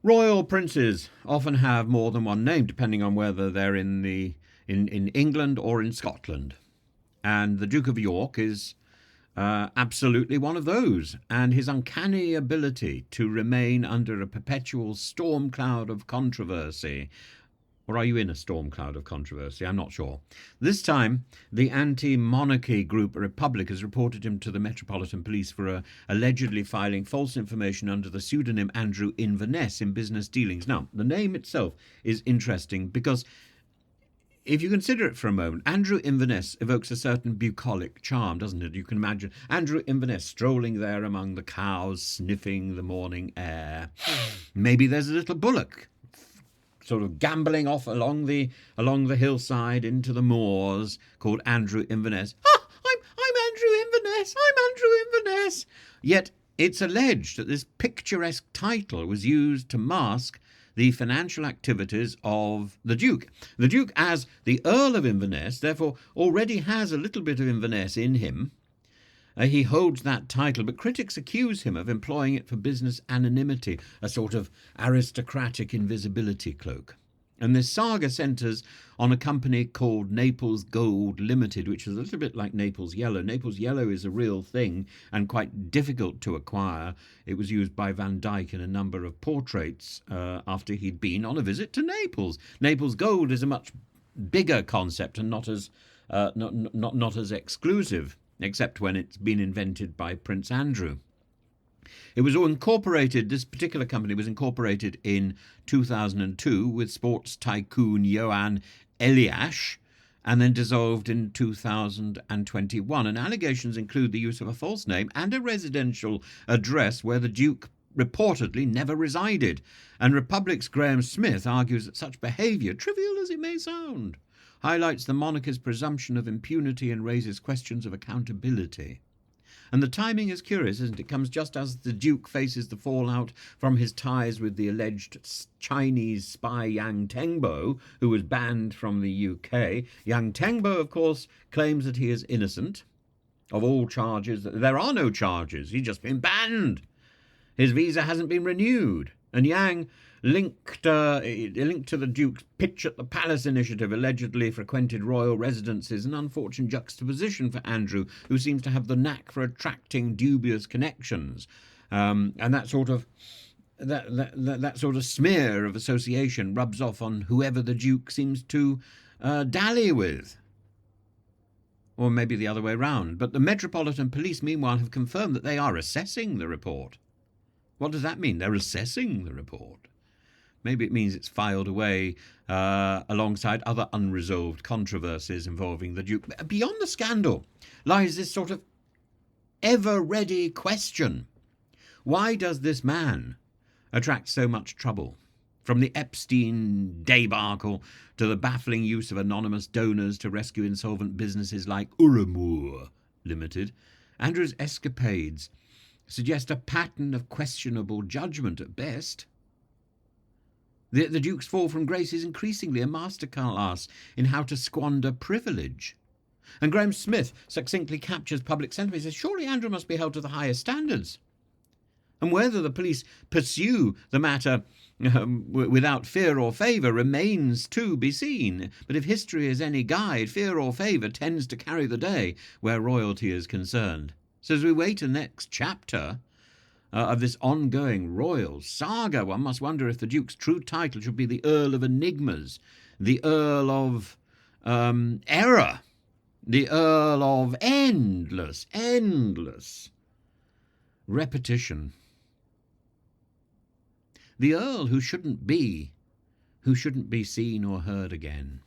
Royal princes often have more than one name, depending on whether they're in England or in Scotland. And the Duke of York is absolutely one of those. And his uncanny ability to remain under a perpetual storm cloud of controversy. Or are you in a storm cloud of controversy? I'm not sure. This time, the anti-monarchy group Republic has reported him to the Metropolitan Police for allegedly filing false information under the pseudonym Andrew Inverness in business dealings. Now, the name itself is interesting because if you consider it for a moment, Andrew Inverness evokes a certain bucolic charm, doesn't it? You can imagine Andrew Inverness strolling there among the cows, sniffing the morning air. Maybe there's a little bullock sort of gambling off along the hillside into the moors, called Andrew Inverness. Ah, I'm Andrew Inverness. I'm Andrew Inverness. Yet it's alleged that this picturesque title was used to mask the financial activities of the Duke. The Duke, as the Earl of Inverness, therefore already has a little bit of Inverness in him. He holds that title, but critics accuse him of employing it for business anonymity, a sort of aristocratic invisibility cloak. And this saga centres on a company called Naples Gold Limited, which is a little bit like Naples Yellow. Naples Yellow is a real thing and quite difficult to acquire. It was used by Van Dyck in a number of portraits after he'd been on a visit to Naples. Naples Gold is a much bigger concept and not as exclusive, except when it's been invented by Prince Andrew. It was all incorporated, this particular company was incorporated in 2002 with sports tycoon Johan Eliash, and then dissolved in 2021. And allegations include the use of a false name and a residential address where the Duke reportedly never resided. And Republic's Graham Smith argues that such behaviour, trivial as it may sound, highlights the monarchy's presumption of impunity and raises questions of accountability. And the timing is curious, isn't it? It comes just as the Duke faces the fallout from his ties with the alleged Chinese spy Yang Tenbo, who was banned from the UK. Yang Tenbo, of course, claims that he is innocent of all charges. There are no charges. He's just been banned. His visa hasn't been renewed. And Yang linked to the Duke's Pitch at the Palace initiative, allegedly frequented royal residences, an unfortunate juxtaposition for Andrew, who seems to have the knack for attracting dubious connections. And that sort of smear of association rubs off on whoever the Duke seems to dally with. Or maybe the other way round. But the Metropolitan Police, meanwhile, have confirmed that they are assessing the report. What does that mean? They're assessing the report. Maybe it means it's filed away alongside other unresolved controversies involving the Duke. Beyond the scandal lies this sort of ever-ready question. Why does this man attract so much trouble? From the Epstein debacle to the baffling use of anonymous donors to rescue insolvent businesses like Uramoor Limited, Andrew's escapades suggest a pattern of questionable judgment at best. The Duke's fall from grace is increasingly a masterclass in how to squander privilege. And Graham Smith succinctly captures public sentiment. He says, surely Andrew must be held to the highest standards. And whether the police pursue the matter without fear or favour remains to be seen. But if history is any guide, fear or favour tends to carry the day where royalty is concerned. So as we wait the next chapter of this ongoing royal saga, one must wonder if the Duke's true title should be the Earl of Enigmas, the Earl of Error, the Earl of endless repetition. The Earl who shouldn't be seen or heard again.